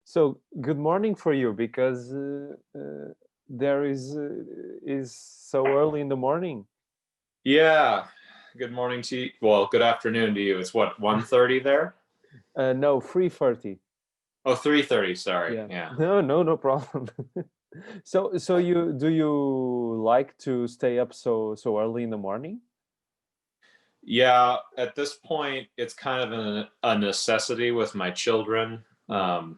So good morning for you because there is so early in the morning. Yeah. Good morning to you. Well, good afternoon to you. It's what, 1:30 there? No, 3:30. Oh, 3:30, sorry. Yeah. Yeah. No problem. So you do you like to stay up so early in the morning? Yeah, at this point, it's kind of a necessity with my children. Mm.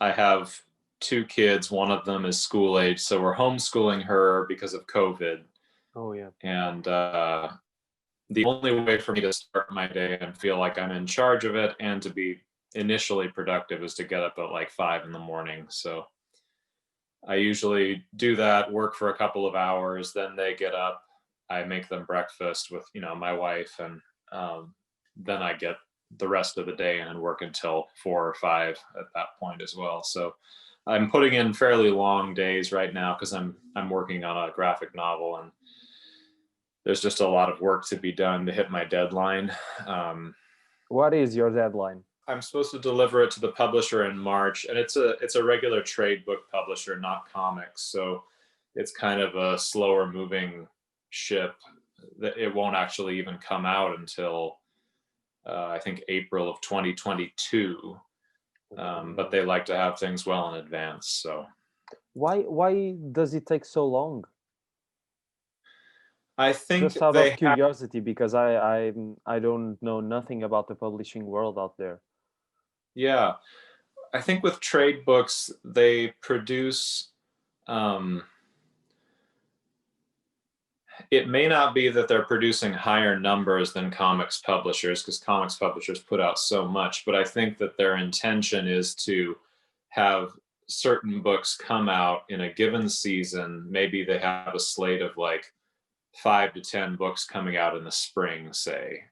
I have two kids. One of them is school age, so we're homeschooling her because of COVID. Oh yeah. And the only way for me to start my day and feel like I'm in charge of it and to be initially productive is to get up at like 5 in the morning. So I usually do that, work for a couple of hours, then they get up. I make them breakfast with, my wife, and then I get the rest of the day in and work until 4 or 5 at that point as well. So I'm putting in fairly long days right now because I'm working on a graphic novel, and there's just a lot of work to be done to hit my deadline. Um, What is your deadline? I'm supposed to deliver it to the publisher in March, and it's a regular trade book publisher, not comics. So it's kind of a slower moving ship. That it won't actually even come out until I think April of 2022. But they like to have things well in advance. So Why does it take so long? I think Just out they of have, curiosity, because I don't know nothing about the publishing world out there. yeah. I think with trade books they produce. Um, it may not be that they're producing higher numbers than comics publishers because comics publishers put out so much, but I think that their intention is to have certain books come out in a given season. Maybe they have a slate of like 5 to 10 books coming out in the spring, say,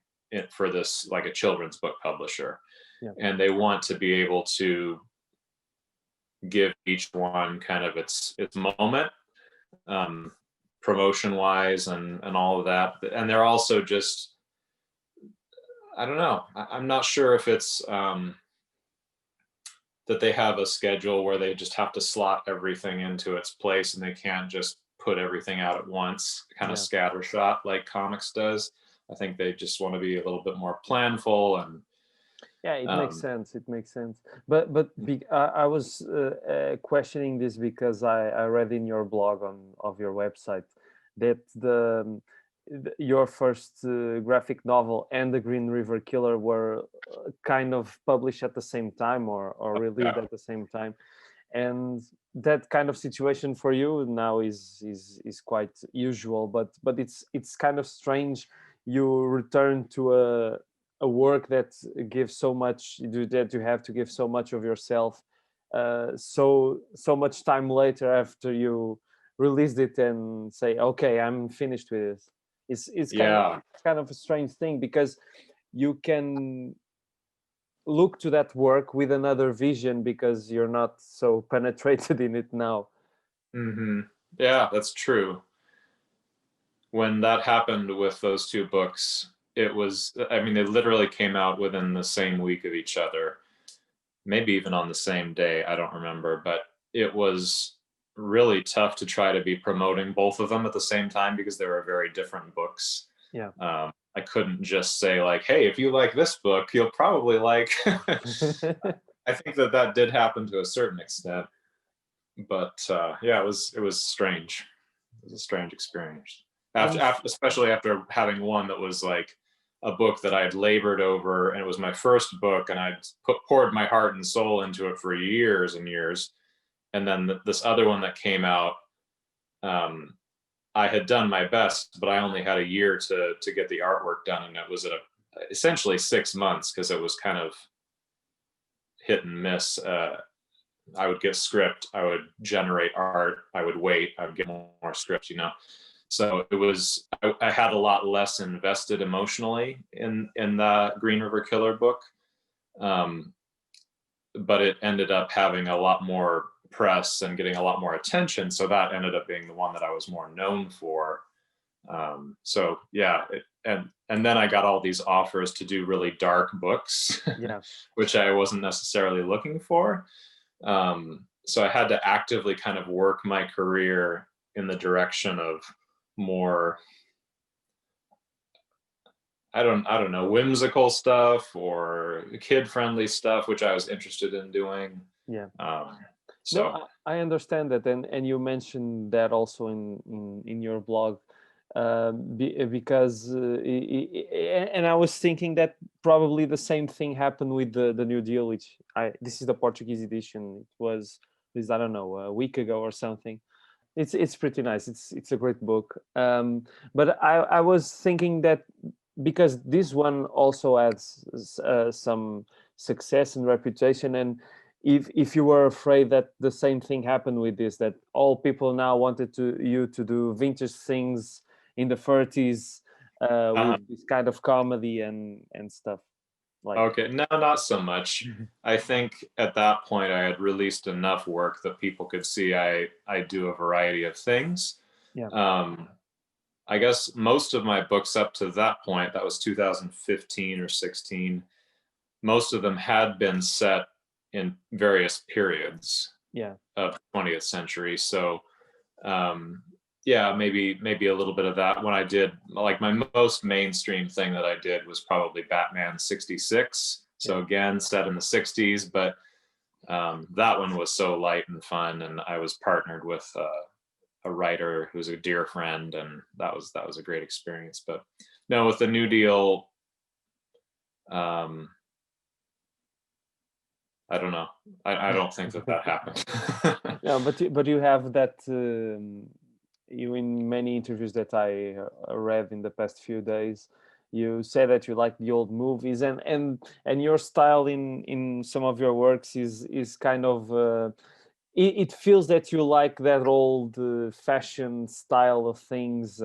for this, like a children's book publisher. Yeah. And they want to be able to give each one kind of its moment. Um, Promotion wise and all of that, and they're also just, I don't know, I'm not sure if it's that they have a schedule where they just have to slot everything into its place and they can't just put everything out at once, kind of Yeah. scattershot like comics does. I think they just want to be a little bit more planful and Yeah, it makes um, sense. It makes sense. I was questioning this because I read in your blog of your website that your first graphic novel and the Green River Killer were kind of published at the same time or released yeah. at the same time, and that kind of situation for you now is quite usual. But it's kind of strange. You return to a work that gives so much, that you have to give so much of yourself so much time later after you released it and say, okay, I'm finished with this. It's Yeah. kind of a strange thing because you can look to that work with another vision because you're not so penetrated in it now. Hmm. Yeah, that's true. When that happened with those two books, it was, I mean, they literally came out within the same week of each other, maybe even on the same day. I don't remember, but it was really tough to try to be promoting both of them at the same time because they were very different books. Yeah. I couldn't just say like, "Hey, if you like this book, you'll probably like." I think that did happen to a certain extent, but yeah, it was strange. It was a strange experience. and Especially after having one that was like a book that I had labored over, and it was my first book, and I'd poured my heart and soul into it for years and years. And then this other one that came out, um, I had done my best, but I only had a year to get the artwork done, and it was essentially 6 months because it was kind of hit and miss. I would get script, I would generate art, I would wait, I would get more script, So it was, I had a lot less invested emotionally in the Green River Killer book, um, but it ended up having a lot more press and getting a lot more attention. So that ended up being the one that I was more known for. So yeah, and then I got all these offers to do really dark books, yeah. which I wasn't necessarily looking for. So I had to actively kind of work my career in the direction of more, I don't know, whimsical stuff or kid-friendly stuff, which I was interested in doing. Yeah. Um, No, so I understand that, and you mentioned that also in your blog, because and I was thinking that probably the same thing happened with the New Deal, which this is the Portuguese edition. It was, at least, I don't know, a week ago or something. It's pretty nice. It's a great book. But I was thinking that because this one also has some success and reputation, and if you were afraid that the same thing happened with this, that all people now wanted you to do vintage things in the 30s uh, with this kind of comedy and stuff like. okay, no, not so much. I think at that point I had released enough work that people could see I do a variety of things. Yeah, Um, I guess most of my books up to that point, that was 2015 or 16, most of them had been set in various periods yeah, of the 20th century. So um, yeah, maybe a little bit of that. When I did, like, my most mainstream thing that I did was probably Batman 66. yeah. So again, set in the 60s, but that one was so light and fun, and I was partnered with a writer who's a dear friend, and that was a great experience. But no, with the New Deal, um, I don't know. I don't think that happened. Yeah, but you have that, you, in many interviews that I read in the past few days, you say that you like the old movies, and your style in some of your works is kind of, it feels that you like that old fashion style of things,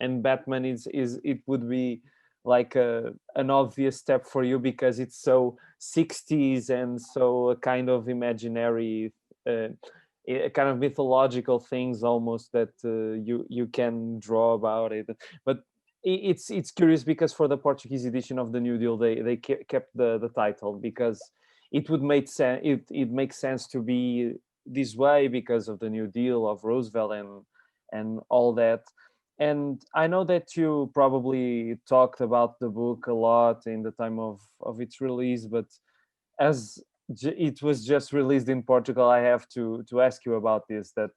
and Batman is it would be like an obvious step for you because it's so 60s and so a kind of imaginary, uh, a kind of mythological things almost that you can draw about it. But it's curious because for the Portuguese edition of the New Deal, they kept the title because it would make sense. It makes sense to be this way because of the New Deal of Roosevelt and all that. And I know that you probably talked about the book a lot in the time of its release, but as it was just released in Portugal, I have to ask you about this. That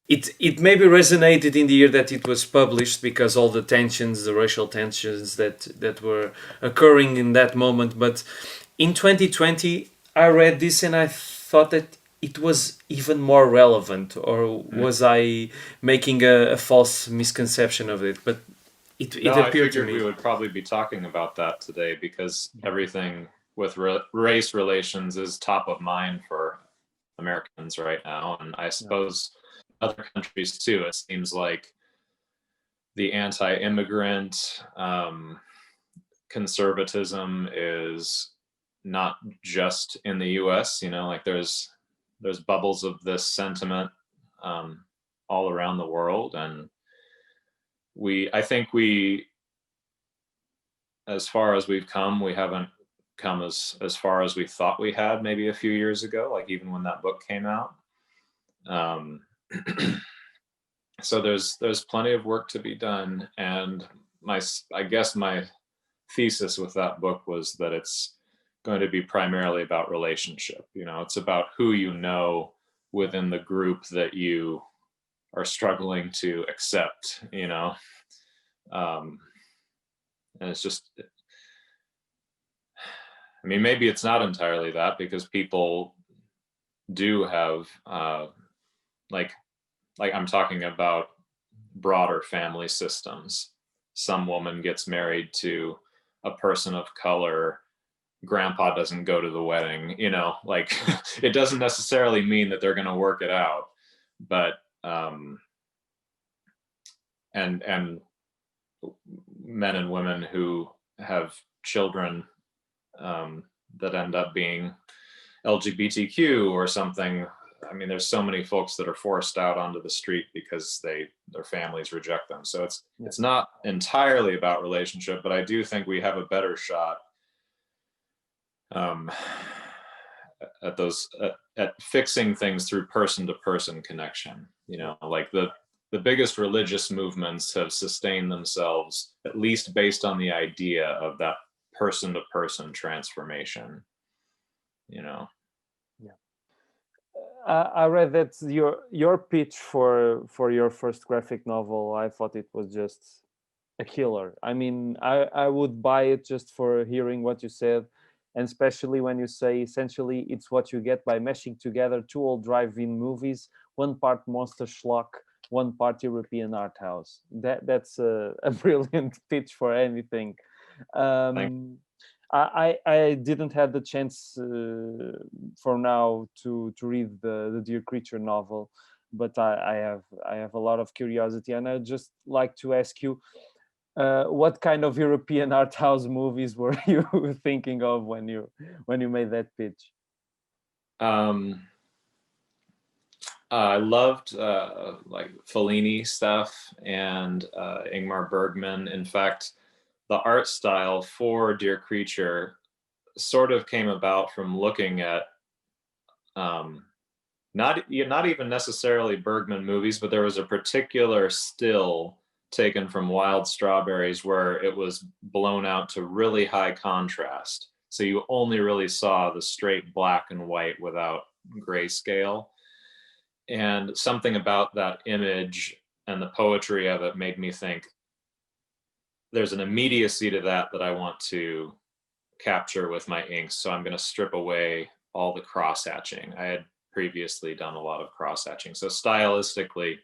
it maybe resonated in the year that it was published because all the tensions, the racial tensions that were occurring in that moment. But in 2020, I read this and I thought that it was even more relevant, or was I making a false misconception of it? But it No, I appeared to figured me. we would probably be talking about that today because everything with race relations is top of mind for Americans right now, and I Yeah, suppose other countries too. It seems like the anti-immigrant conservatism is not just in the U.S. You know, like there's bubbles of this sentiment um, all around the world, and I think as far as we've come, we haven't come as far as we thought we had maybe a few years ago, like even when that book came out. Um, so there's plenty of work to be done, and I guess my thesis with that book was that it's going to be primarily about relationship. You know, it's about who you know within the group that you are struggling to accept. You know, um, and it's just, I mean, maybe it's not entirely that because people do have like I'm talking about broader family systems. Some woman gets married to a person of color, grandpa doesn't go to the wedding, you know, like it doesn't necessarily mean that they're going to work it out, but and men and women who have children that end up being LGBTQ or something. I mean, there's so many folks that are forced out onto the street because their families reject them. So yeah, it's not entirely about relationship, but I do think we have a better shot um, at those at fixing things through person-to-person connection. You know, like the biggest religious movements have sustained themselves at least based on the idea of that person-to-person transformation. You know. Yeah. I read that your pitch for your first graphic novel, I thought it was just a killer. I mean, I would buy it just for hearing what you said, and especially when you say essentially it's what you get by meshing together two old drive-in movies, one part monster schlock, one part European art house. That's a brilliant pitch for anything. Um, I didn't have the chance for now to read the Dear Creature novel, but I have a lot of curiosity, and I'd just like to ask you, what kind of European art house movies were you thinking of when you made that pitch? I loved like Fellini stuff and Ingmar Bergman. In fact, the art style for Dear Creature sort of came about from looking at not even necessarily Bergman movies, but there was a particular still taken from Wild Strawberries where it was blown out to really high contrast. So you only really saw the straight black and white without grayscale. And something about that image and the poetry of it made me think there's an immediacy to that I want to capture with my inks. So I'm going to strip away all the cross hatching. I had previously done a lot of cross hatching. So stylistically,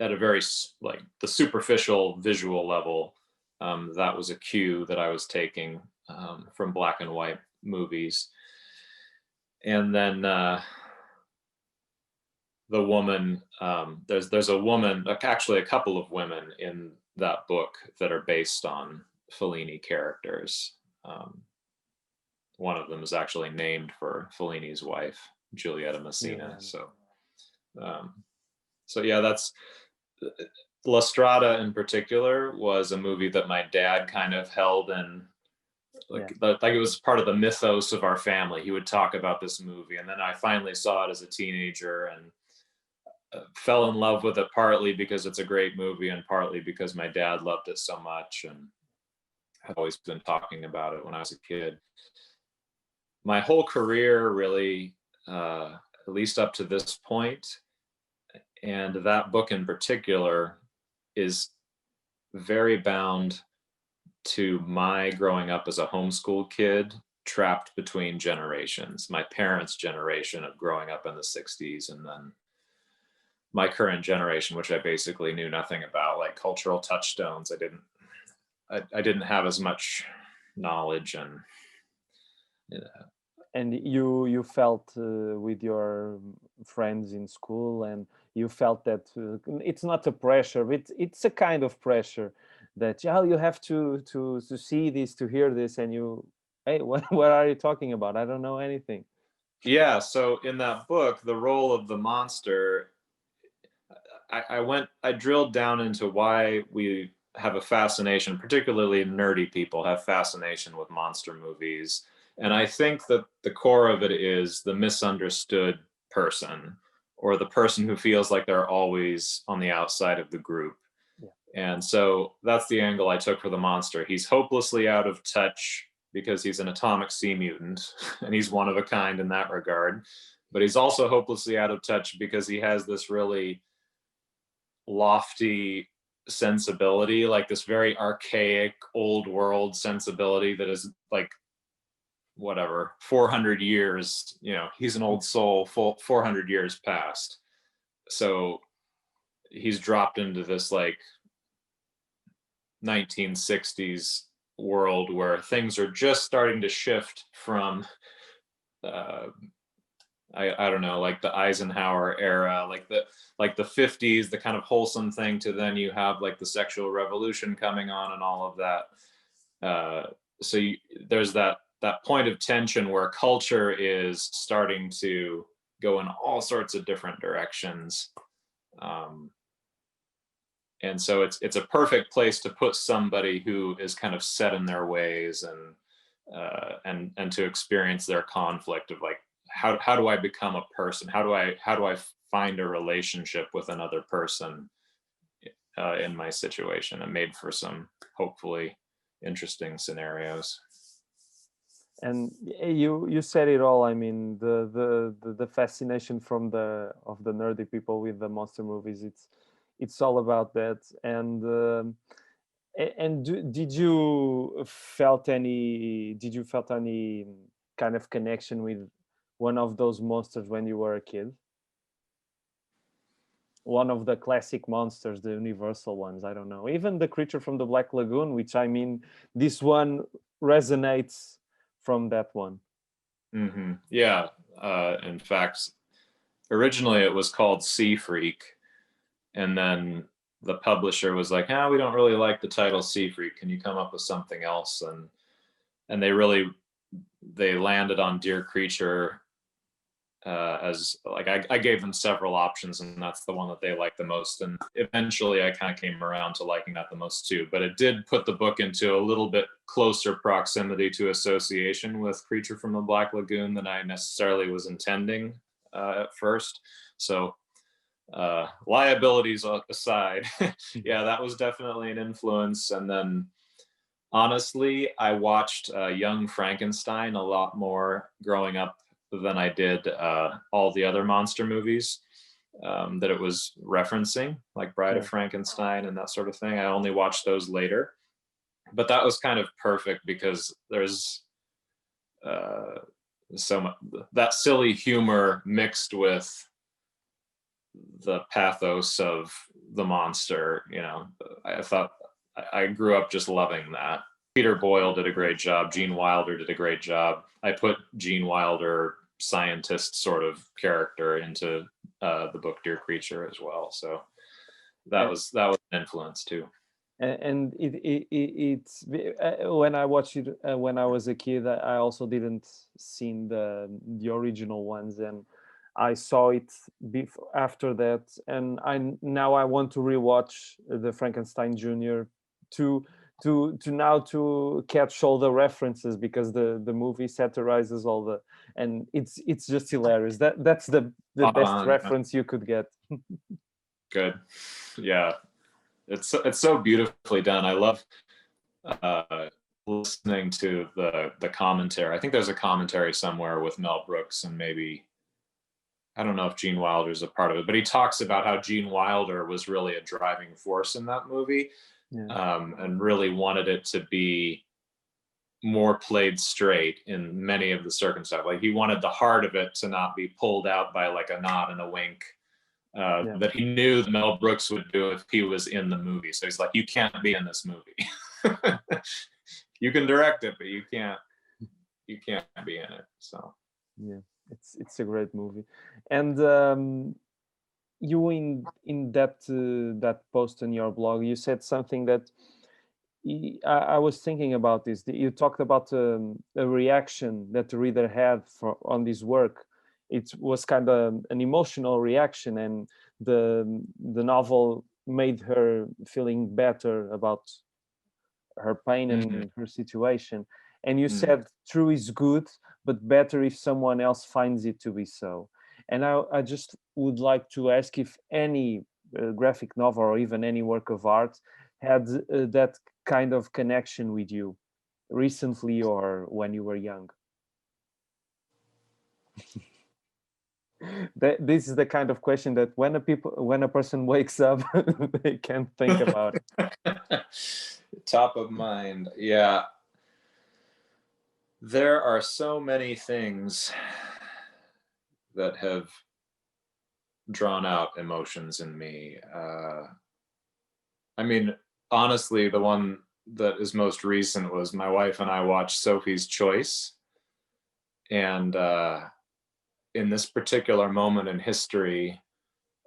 at a very like the superficial visual level, that was a cue that I was taking from black and white movies. And then the woman, there's a woman, actually a couple of women in that book that are based on Fellini characters. One of them is actually named for Fellini's wife, Giulietta Messina. Yeah. So yeah, that's La Strada in particular was a movie that my dad kind of held in, like it was part of the mythos of our family. He would talk about this movie, and then I finally saw it as a teenager and fell in love with it, partly because it's a great movie and partly because my dad loved it so much and had always been talking about it when I was a kid. My whole career really, at least up to this point, and that book in particular is very bound to my growing up as a homeschool kid, trapped between generations. My parents' generation of growing up in the 60s, and then my current generation, which I basically knew nothing about, like cultural touchstones. I didn't have as much knowledge. And and you felt with your friends in school, and you felt that it's not a pressure, it's a kind of pressure that you have to see this, to hear this, and you, hey, what are you talking about? I don't know anything. Yeah, so in that book, the role of the monster, I drilled down into why we have a fascination, particularly nerdy people have fascination with monster movies. And I think that the core of it is the misunderstood person, or the person who feels like they're always on the outside of the group. Yeah. And so that's the angle I took for the monster. He's hopelessly out of touch because he's an atomic sea mutant and he's one of a kind in that regard. But he's also hopelessly out of touch because he has this really lofty sensibility, like this very archaic old world sensibility that is like whatever 400 years, you know, he's an old soul, 400 years past. So he's dropped into this like 1960s world where things are just starting to shift from I don't know, like the Eisenhower era, like the 50s, the kind of wholesome thing, to then you have like the sexual revolution coming on and all of that. So there's that point of tension where culture is starting to go in all sorts of different directions. And so it's a perfect place to put somebody who is kind of set in their ways and and to experience their conflict of like, how do I become a person? How do I find a relationship with another person in my situation? It made for some hopefully interesting scenarios. And you said it all. I mean, the fascination from of the nerdy people with the monster movies, it's all about that. And did you felt any kind of connection with one of those monsters when you were a kid? One of the classic monsters, the universal ones, I don't know, even the creature from the Black Lagoon, which, I mean, this one resonates from that one. Mm-hmm. Yeah. In fact, originally it was called Sea Freak, and then the publisher was like, we don't really like the title Sea Freak. Can you come up with something else? And they landed on Dear Creature as like, I gave them several options, and that's the one that they liked the most. And eventually I kind of came around to liking that the most too. But it did put the book into a little bit closer proximity to association with Creature from the Black Lagoon than I necessarily was intending at first. So liabilities aside, yeah, that was definitely an influence. And then honestly, I watched Young Frankenstein a lot more growing up than I did all the other monster movies that it was referencing, like Bride of Frankenstein and that sort of thing. I only watched those later. But that was kind of perfect because there's so much that silly humor mixed with the pathos of the monster. I thought I grew up just loving that. Peter Boyle did a great job. Gene Wilder did a great job. I put Gene Wilder scientist sort of character into the book Dear Creature as well. So that was an influence too. And it's when I watched it when I was a kid, I also didn't seen the original ones, and I saw it after that, and now I want to rewatch the Frankenstein Junior to to catch all the references, because the movie satirizes all the, and it's just hilarious. That's the best reference you could get. Good, yeah. It's so beautifully done. I love listening to the commentary. I think there's a commentary somewhere with Mel Brooks, and maybe, I don't know if Gene Wilder is a part of it, but he talks about how Gene Wilder was really a driving force in that movie, and really wanted it to be more played straight in many of the circumstances. Like, he wanted the heart of it to not be pulled out by like a nod and a wink. That he knew that Mel Brooks would do if he was in the movie. So he's like, you can't be in this movie. You can direct it, but you can't be in it. So yeah, it's a great movie. And you in that post on your blog, you said something that I was thinking about this. You talked about a reaction that the reader had on this work. It was kind of an emotional reaction, and the novel made her feeling better about her pain and her situation. And you said true is good, but better if someone else finds it to be so. And I just would like to ask if any graphic novel or even any work of art had that kind of connection with you recently or when you were young. This is the kind of question that when a person wakes up, they can't think about it. Top of mind. Yeah. There are so many things that have drawn out emotions in me. I mean, honestly, the one that is most recent was my wife and I watched Sophie's Choice. And in this particular moment in history,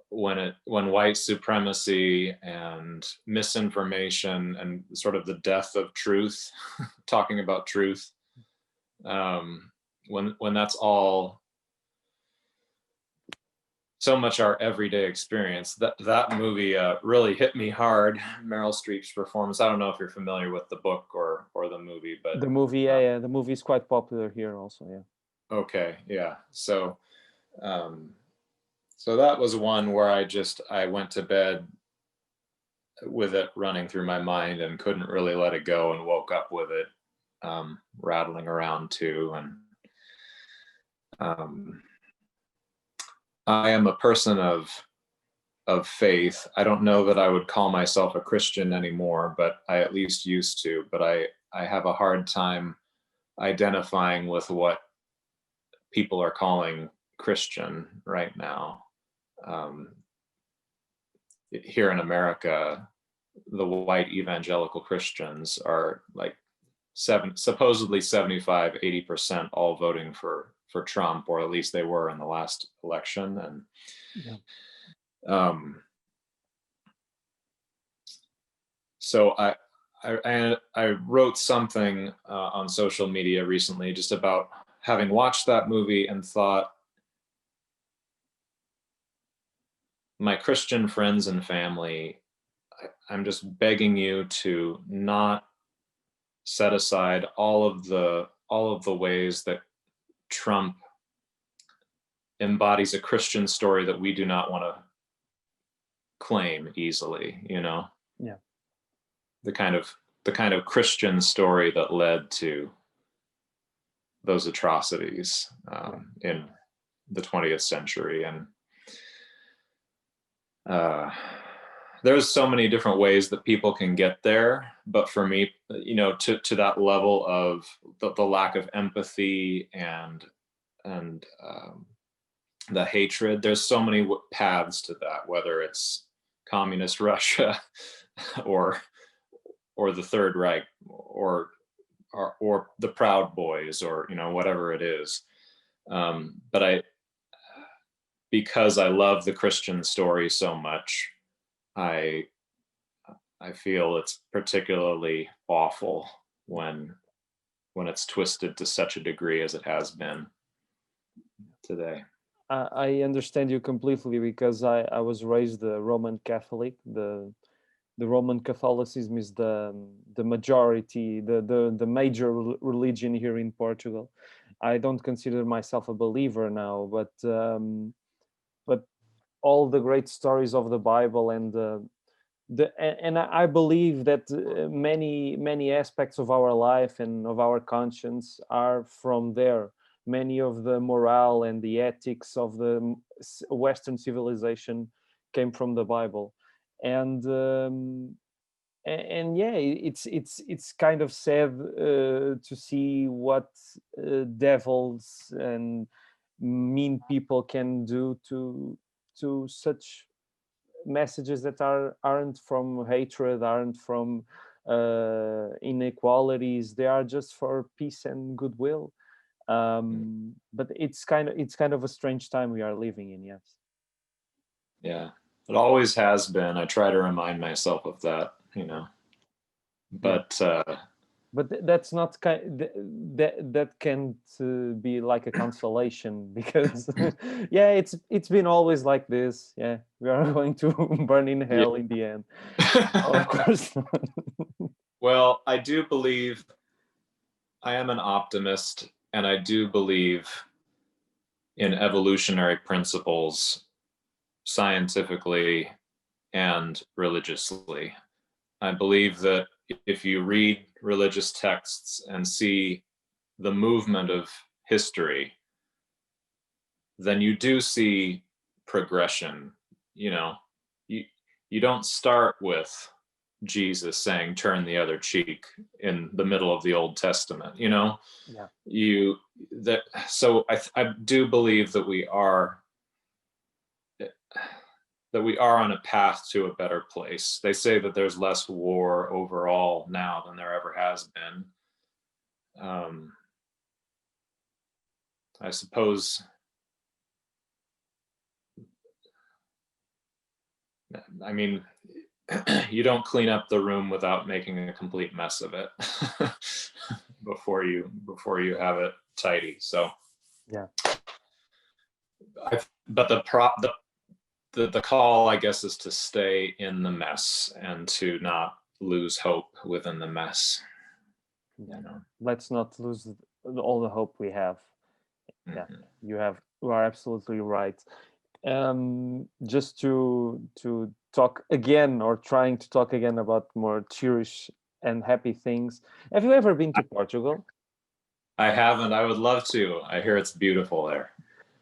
when white supremacy and misinformation and sort of the death of truth, talking about truth, when that's all so much our everyday experience. That movie really hit me hard. Meryl Streep's performance. I don't know if you're familiar with the book or the movie, but The movie, yeah, the movie is quite popular here also, yeah. okay, yeah. So so that was one where I went to bed with it running through my mind and couldn't really let it go, and woke up with it rattling around too. And I am a person of faith. I don't know that I would call myself a Christian anymore, but I at least used to. But I have a hard time identifying with what people are calling Christian right now. Here in America, the white evangelical Christians are like supposedly 75-80% all voting for Trump, or at least they were in the last election. And Yeah. So I wrote something on social media recently just about having watched that movie and thought, my Christian friends and family, I'm just begging you to not set aside all of the ways that Trump embodies a Christian story that we do not want to claim easily, you know? Yeah. The kind of Christian story that led to those atrocities in the 20th century. And there's so many different ways that people can get there, but for me, you know, to that level of the lack of empathy and the hatred, there's so many paths to that, whether it's communist Russia or the Third Reich or the Proud Boys, or, you know, whatever it is. But because I love the Christian story so much, I feel it's particularly awful when it's twisted to such a degree as it has been today. I understand you completely, because I was raised a Roman Catholic. The Roman Catholicism is the majority, the major religion here in Portugal. I don't consider myself a believer now, but all the great stories of the Bible and and I believe that many aspects of our life and of our conscience are from there. Many of the morale and the ethics of the Western civilization came from the Bible. And yeah, it's kind of sad to see what devils and mean people can do to such messages that aren't from hatred, aren't from inequalities. They are just for peace and goodwill. But it's kind of a strange time we are living in. Yes. Yeah, it always has been. I try to remind myself of that, you know. But that's not that can't be like a consolation, because yeah, it's been always like this. Yeah, we are going to burn in hell in the end. Of course. Well, I do believe, I am an optimist, and I do believe in evolutionary principles, scientifically and religiously. I believe that if you read religious texts and see the movement of history, then you do see progression. You know, you don't start with Jesus saying turn the other cheek in the middle of the Old Testament, you know. Yeah. So I do believe that we are on a path to a better place. They say that there's less war overall now than there ever has been. I suppose, I mean, you don't clean up the room without making a complete mess of it before you have it tidy. So Yeah. but the call, I guess, is to stay in the mess and to not lose hope within the mess. Yeah. You know? Let's not lose all the hope we have. Yeah, you are absolutely right. Just to talk again, or trying to talk again about more cheerish and happy things. Have you ever been to Portugal? I haven't. I would love to. I hear it's beautiful there.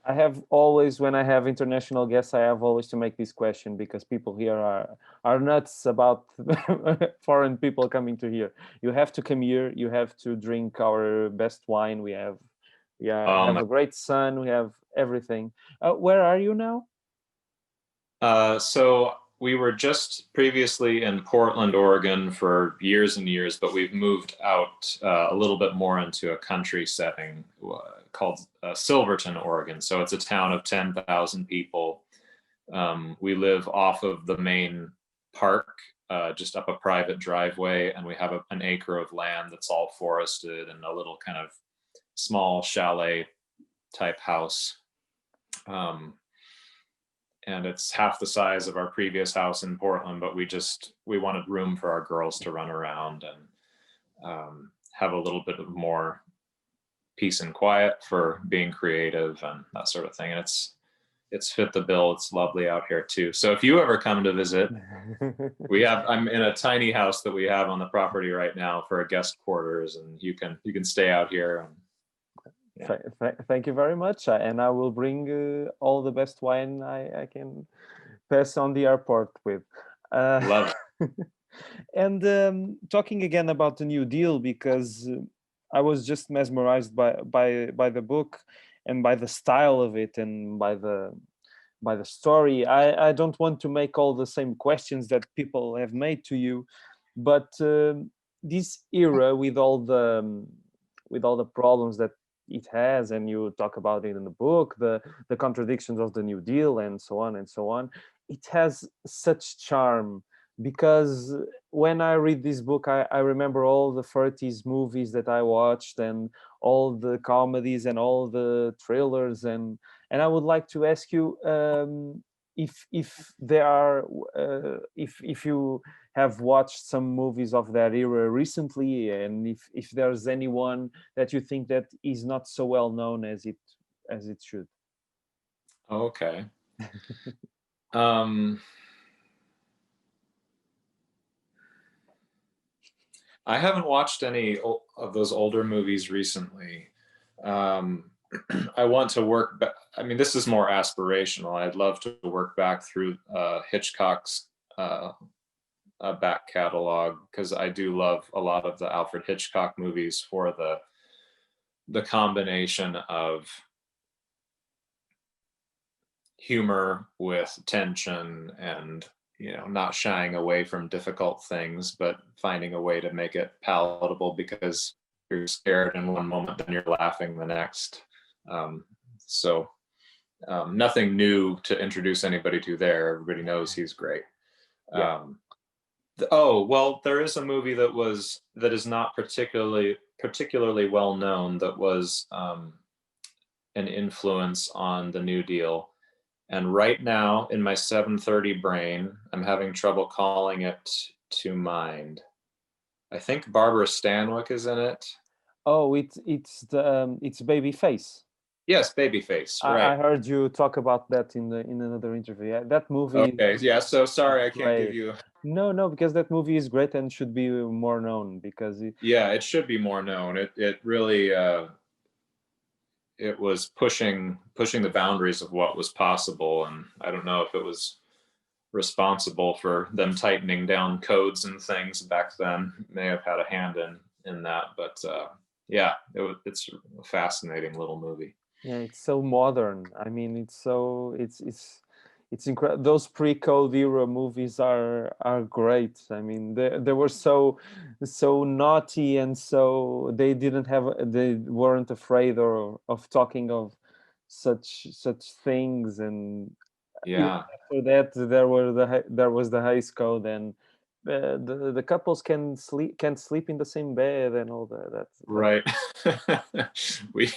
I have always, when I have international guests, I have always to make this question, because people here are nuts about foreign people coming to here. You have to come here. You have to drink our best wine. We have My a great sun. We have everything. Where are you now? So we were just previously in Portland, Oregon for years and years, but we've moved out a little bit more into a country setting called Silverton, Oregon. So it's a town of 10,000 people. We live off of the main park, just up a private driveway, and we have an acre of land that's all forested and a little kind of small chalet type house. And it's half the size of our previous house in Portland, but we wanted room for our girls to run around and have a little bit of more peace and quiet for being creative and that sort of thing. And it's fit the bill. It's lovely out here too. So if you ever come to visit, I'm in a tiny house that we have on the property right now for a guest quarters, and you can stay out here. And Thank you very much, and I will bring all the best wine I can pass on the airport with. Love it. And talking again about the New Deal, because I was just mesmerized by the book and by the style of it and by the story. I don't want to make all the same questions that people have made to you, but this era, with all the problems that it has, and you talk about it in the book, the contradictions of the New Deal and so on and so on, it has such charm. Because when I read this book, I remember all the 30s movies that I watched, and all the comedies and all the thrillers, and I would like to ask you, if there are if you have watched some movies of that era recently, and if there's anyone that you think that is not so well known as it should. Okay. um I haven't watched any of those older movies recently. Um, I want to work back. I mean, this is more aspirational. I'd love to work back through Hitchcock's back catalog, because I do love a lot of the Alfred Hitchcock movies for the combination of humor with tension and not shying away from difficult things, but finding a way to make it palatable, because you're scared in one moment and you're laughing the next. So nothing new to introduce anybody to there. Everybody knows he's great. Yeah. Oh, well, there is a movie that is not particularly well known, that was an influence on the New Deal. And right now, in my 7:30 brain, I'm having trouble calling it to mind. I think Barbara Stanwyck is in it. Oh, it's Babyface. Yes, Babyface. I Right. heard you talk about that in another interview. Yeah, that movie Okay. Yeah. So sorry, I can't give great. you. No, because that movie is great and should be more known, because Yeah, it should be more known. It really it was pushing the boundaries of what was possible, and I don't know if it was responsible for them tightening down codes and things back then. May have had a hand in that, but yeah, it's a fascinating little movie. yeah, it's so modern. I mean, it's incredible. Those pre-code era movies are great. I mean, they were so naughty, and so they weren't afraid of talking of such things. And even Yeah. after that, there was the Hays Code, and the couples can't sleep in the same bed, and all that. Right. we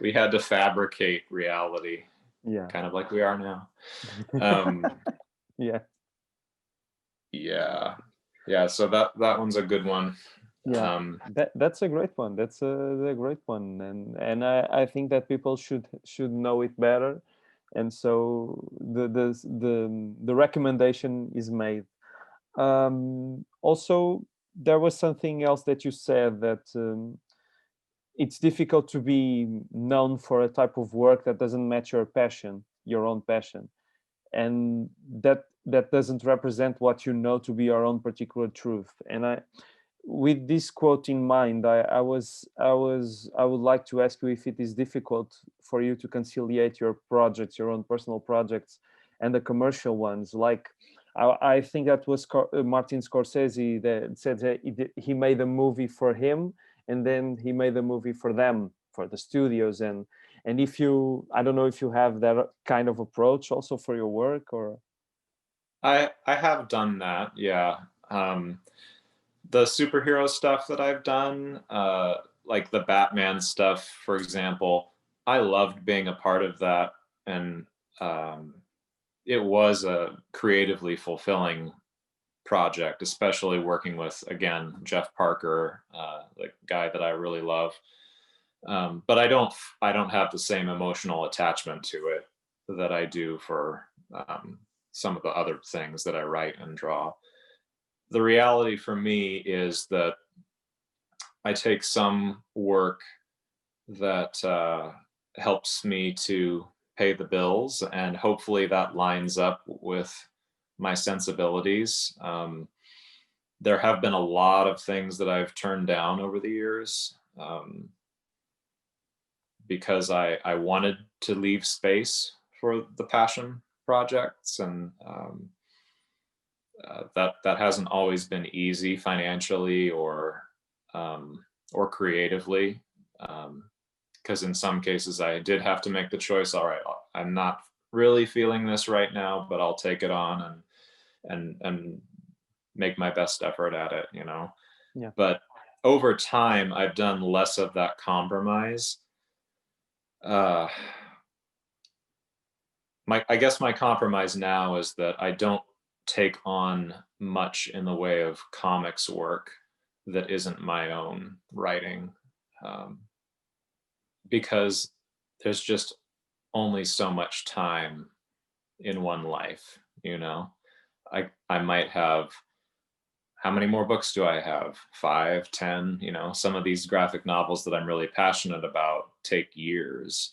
we had to fabricate reality. Yeah. kind of like we are now. Um, Yeah. yeah, yeah. So that one's a good one. Yeah, that's a great one. That's a great one, and I think that people should know it better, and so the recommendation is made. Also, there was something else that you said that it's difficult to be known for a type of work that doesn't match your passion, your own passion, and that doesn't represent what you know to be your own particular truth. And with this quote in mind, I would like to ask you if it is difficult for you to conciliate your projects, your own personal projects, and the commercial ones. Like, I think that was Martin Scorsese that said that he made a movie for him, and then he made a movie for them, for the studios. And if you, I don't know if you have that kind of approach also for your work, or I have done that, yeah. The superhero stuff that I've done, like the Batman stuff, for example, I loved being a part of that, and um, it was a creatively fulfilling project, especially working with, again, Jeff Parker, the guy that I really love. But I don't have the same emotional attachment to it that I do for some of the other things that I write and draw. The reality for me is that I take some work that helps me to pay the bills, and hopefully that lines up with my sensibilities. There have been a lot of things that I've turned down over the years, because I wanted to leave space for the passion projects, and that hasn't always been easy financially or creatively, because in some cases I did have to make the choice. All right, I'm not really feeling this right now, but I'll take it on and make my best effort at it, you know. yeah, But over time, I've done less of that compromise. Uh, I guess my compromise now is that I don't take on much in the way of comics work that isn't my own writing, um, because there's just only so much time in one life, you know. I might have, how many more books do I have? 5, 10, you know. Some of these graphic novels that I'm really passionate about take years,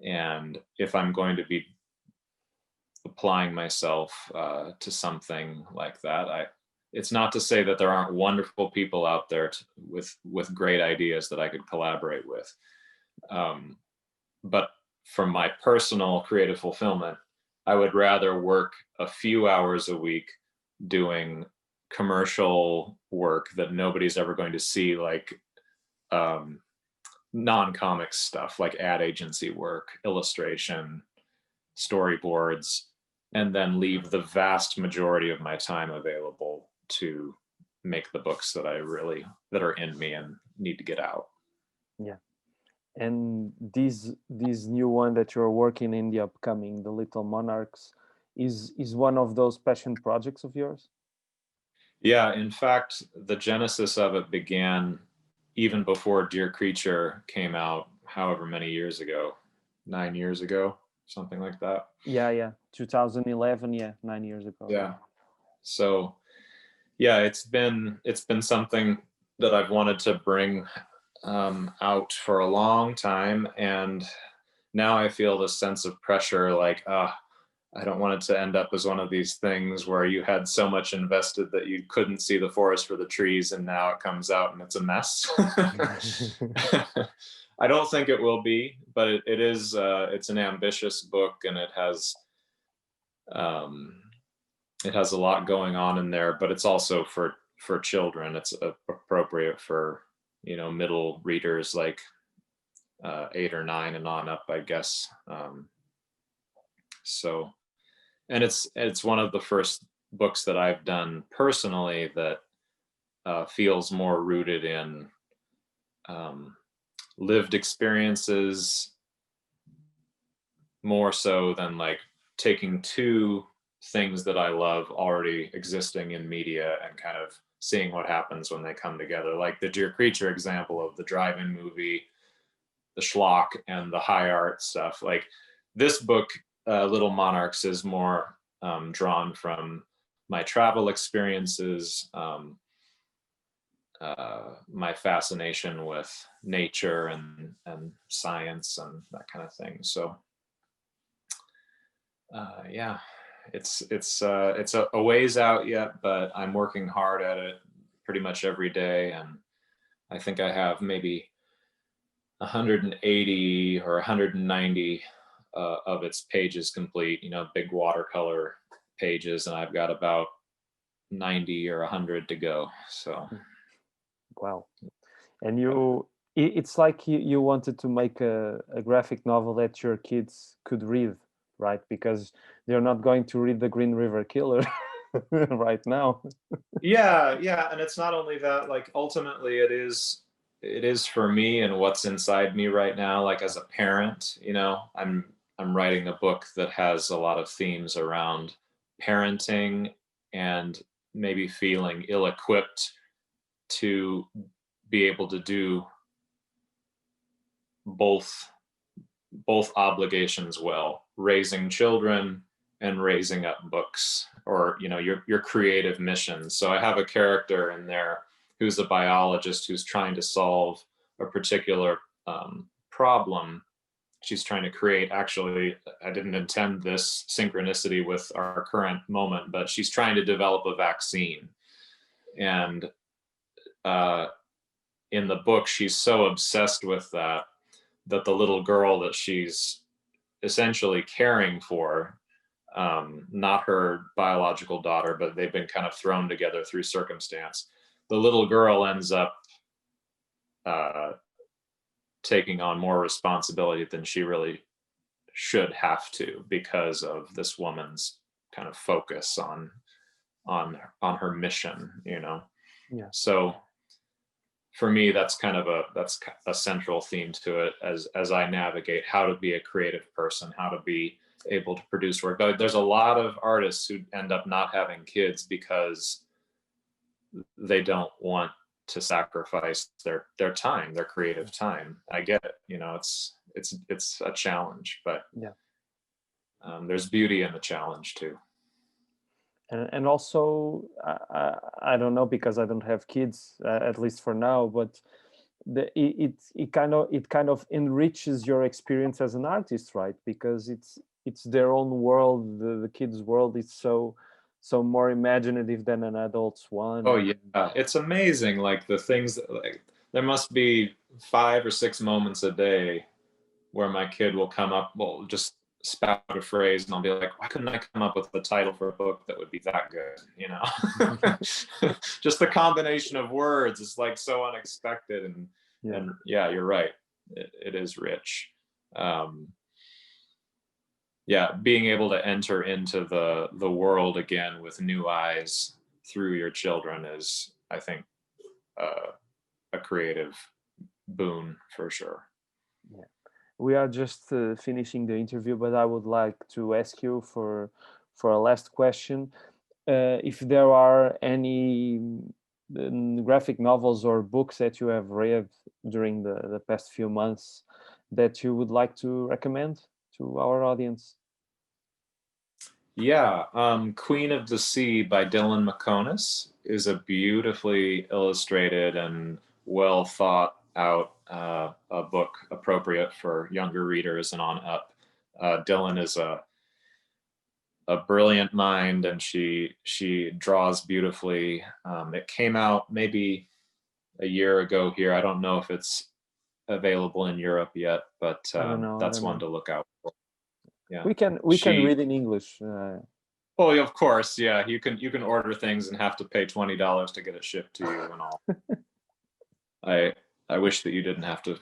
and if I'm going to be applying myself to something like that, it's not to say that there aren't wonderful people out there with great ideas that I could collaborate with, um, but for my personal creative fulfillment, I would rather work a few hours a week doing commercial work that nobody's ever going to see, like um, non-comic stuff, like ad agency work, illustration, storyboards, and then leave the vast majority of my time available to make the books that are in me and need to get out. yeah. And this new one that you're working in, the upcoming, the Little Monarchs, is one of those passion projects of yours. Yeah, in fact, the genesis of it began even before Dear Creature came out, however many years ago, 9 years ago, something like that. Yeah, 2011. Yeah, 9 years ago. Yeah. So yeah, it's been something that I've wanted to bring out for a long time, and now I feel this sense of pressure, like, I don't want it to end up as one of these things where you had so much invested that you couldn't see the forest for the trees, and now it comes out and it's a mess. I don't think it will be, but it is. It's an ambitious book, and um, it has a lot going on in there. But it's also for children. It's appropriate for, you know, middle readers, like 8 or 9 and on up, I guess. So, and it's one of the first books that I've done personally that feels more rooted in um, lived experiences, more so than like taking two things that I love already existing in media and kind of seeing what happens when they come together. Like the Dear Creature example of the drive-in movie, the schlock, and the high art stuff. Like this book, Little Monarchs, is more drawn from my travel experiences, my fascination with nature and science and that kind of thing. So yeah, it's a ways out yet, but I'm working hard at it pretty much every day, and I think I have maybe 180 or 190 of its pages complete. You know, big watercolor pages, and I've got about 90 or 100 to go. So Wow. And it's like you wanted to make a graphic novel that your kids could read, right? Because they're not going to read the Green River Killer right now. yeah, and it's not only that, like ultimately it is for me and what's inside me right now. Like as a parent, you know, I'm writing a book that has a lot of themes around parenting and maybe feeling ill-equipped to be able to do both obligations well, raising children and raising up books, or you know, your creative mission. So I have a character in there who's a biologist who's trying to solve a particular problem. She's trying to create, actually, I didn't intend this synchronicity with our current moment, but she's trying to develop a vaccine. And in the book, she's so obsessed with that the little girl that she's essentially caring for, not her biological daughter, but they've been kind of thrown together through circumstance. The little girl ends up taking on more responsibility than she really should have to, because of this woman's kind of focus on her mission, you know. Yeah. So for me, that's kind of a central theme to it as I navigate how to be a creative person, how to be able to produce work. There's a lot of artists who end up not having kids because they don't want to sacrifice their time, their creative time. I get it, you know, it's a challenge, but Yeah. there's beauty in the challenge too. And also I don't know, because I don't have kids, at least for now, but it kind of enriches your experience as an artist, right? Because it's their own world. The kids' world is so more imaginative than an adult's one. Oh yeah, it's amazing. Like the things that, like, there must be 5 or 6 moments a day where my kid will come up, well, just spout a phrase, and I'll be like, why couldn't I come up with the title for a book that would be that good? You know, just the combination of words is like so unexpected, and yeah, you're right. It is rich. Yeah, being able to enter into the world again with new eyes through your children is, I think, a creative boon for sure. Yeah. We are just finishing the interview, but I would like to ask you for a last question. If there are any graphic novels or books that you have read during the past few months that you would like to recommend to our audience. Yeah, Queen of the Sea by Dylan McConis is a beautifully illustrated and well thought out a book appropriate for younger readers and on up. Dylan is a brilliant mind, and she draws beautifully. It came out maybe a year ago here. I don't know if it's available in Europe yet, but I don't know. that's one to look out for. Yeah, we can read in English. Oh, of course, yeah. You can order things and have to pay $20 to get it shipped to you and all. I wish that you didn't have to.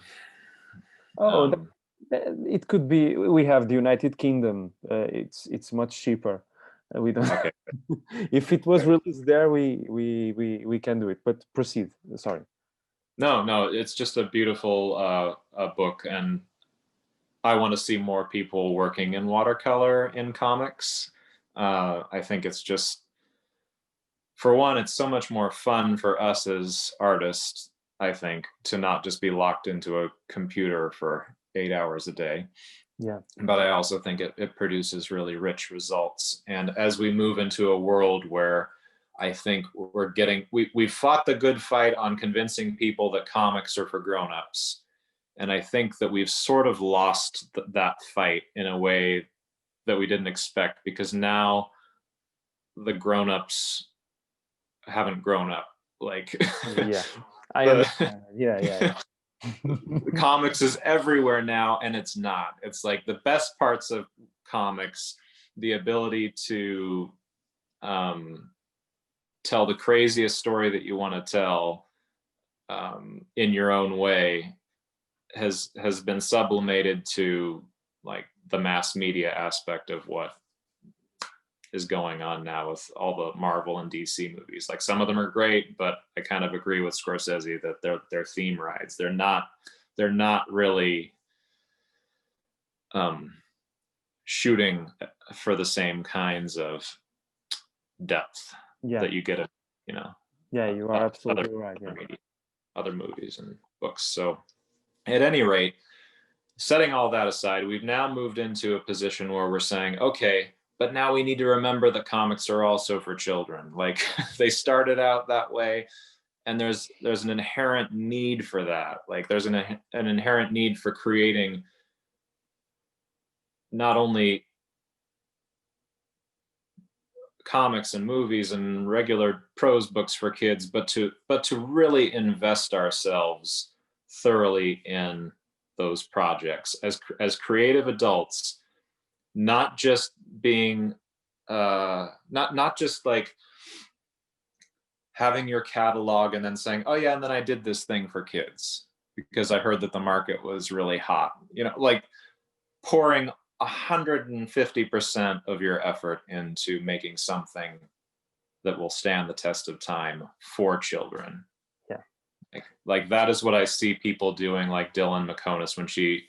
Oh, it could be. We have the United Kingdom. It's much cheaper. We don't. Okay. If it was released there, we can do it. But proceed. Sorry. No, it's just a beautiful book, and I want to see more people working in watercolor in comics. I think it's just, for one, it's so much more fun for us as artists, I think, to not just be locked into a computer for 8 hours a day. Yeah. But I also think it produces really rich results. And as we move into a world where I think we've fought the good fight on convincing people that comics are for grown-ups. And I think that we've sort of lost that fight in a way that we didn't expect, because now the grown-ups haven't grown up. Like, Yeah, I the, understand. Yeah. the comics is everywhere now, and it's not. It's like the best parts of comics, the ability to tell the craziest story that you want to tell in your own way, has been sublimated to like the mass media aspect of what is going on now with all the Marvel and DC movies. Like, some of them are great, but I kind of agree with Scorsese that they're theme rides. They're not really shooting for the same kinds of depth Yeah. that you get at, you know, Yeah, you are absolutely right. Yeah. other movies and books. So at any rate, setting all that aside, we've now moved into a position where we're saying, okay, but now we need to remember that comics are also for children. Like, they started out that way, and there's an inherent need for that. Like, there's an inherent need for creating not only comics and movies and regular prose books for kids, but to really invest ourselves thoroughly in those projects as creative adults, not just being not just like having your catalog and then saying, oh yeah, and then I did this thing for kids because I heard that the market was really hot. You know, like pouring 150% of your effort into making something that will stand the test of time for children. Yeah. Like that is what I see people doing, like Dylan McConis, when she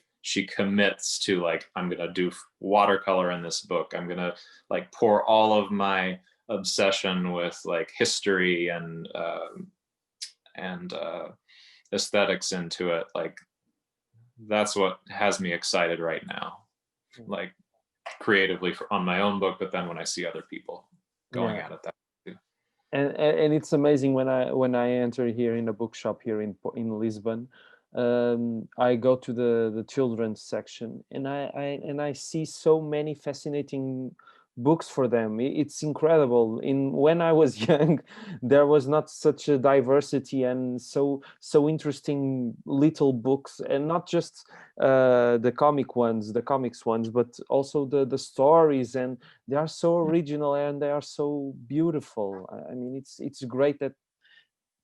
commits to, like, I'm gonna do watercolor in this book. I'm gonna like pour all of my obsession with like history and aesthetics into it. Like, that's what has me excited right now, like creatively on my own book, but then when I see other people going at it that too. And it's amazing when I enter here in a bookshop here in Lisbon. I go to the children's section, and I see so many fascinating books for them. It's incredible. In when I was young, there was not such a diversity and so interesting little books, and not just the comics ones, but also the stories, and they are so original and they are so beautiful. I mean, it's great that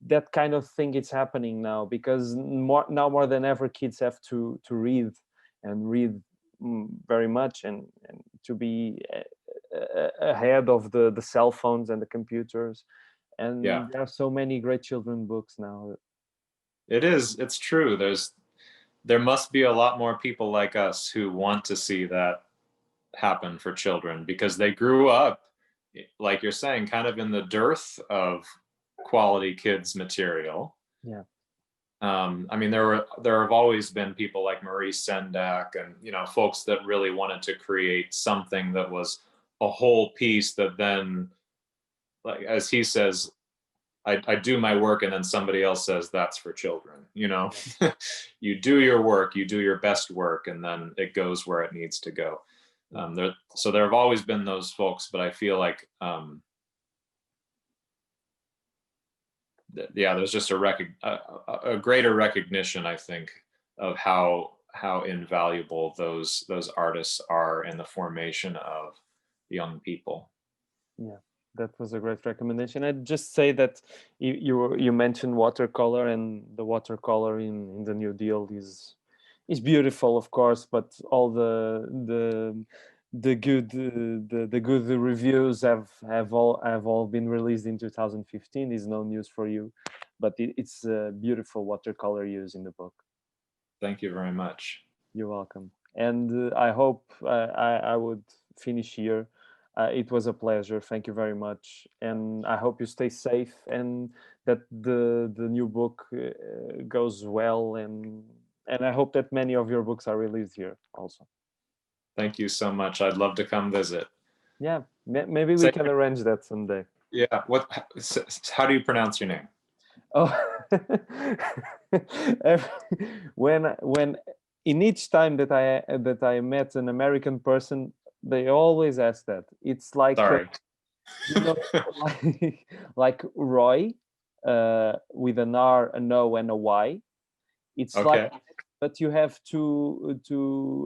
that kind of thing is happening now, because more than ever kids have to read and read very much, and to be ahead of the cell phones and the computers, Yeah, and there are so many great children books now. it's true. There must be a lot more people like us who want to see that happen for children, because they grew up, like you're saying, kind of in the dearth of quality kids material. Yeah. I mean, there have always been people like Maurice Sendak and, you know, folks that really wanted to create something that was a whole piece that then, like, as he says, I do my work and then somebody else says that's for children, you know. You do your work, you do your best work, and then it goes where it needs to go. So there have always been those folks, but I feel like there's just a greater recognition, I think, of how invaluable those artists are in the formation of young people. Yeah, that was a great recommendation. I'd just say that you mentioned watercolor, and the watercolor in the New Deal is beautiful, of course, but all the good the good reviews have all been released in 2015 is no news for you, but it's a beautiful watercolor use in the book. Thank you very much. You're welcome. and I hope I would finish here. It was a pleasure. Thank you very much, and I hope you stay safe and that the new book goes well, and I hope that many of your books are released here also. Thank you so much. I'd love to come visit. Yeah, maybe we Say, can arrange that someday. yeah. How do you pronounce your name? Oh, when in each time that I met an American person, they always ask that. It's like Sorry. you know, like Roy, with an R, an O, and a Y. It's like, Okay. but you have to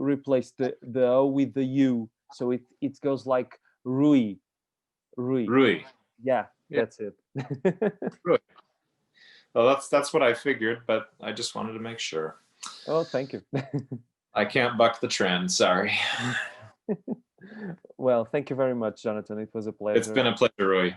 replace the O with the U, so it goes like Rui, Rui. Rui. Yeah, Yeah. that's it. Rui. Well, that's what I figured, but I just wanted to make sure. Oh, thank you. I can't buck the trend. Sorry. Well, thank you very much, Jonathan. It was a It's pleasure. been a pleasure, Rui.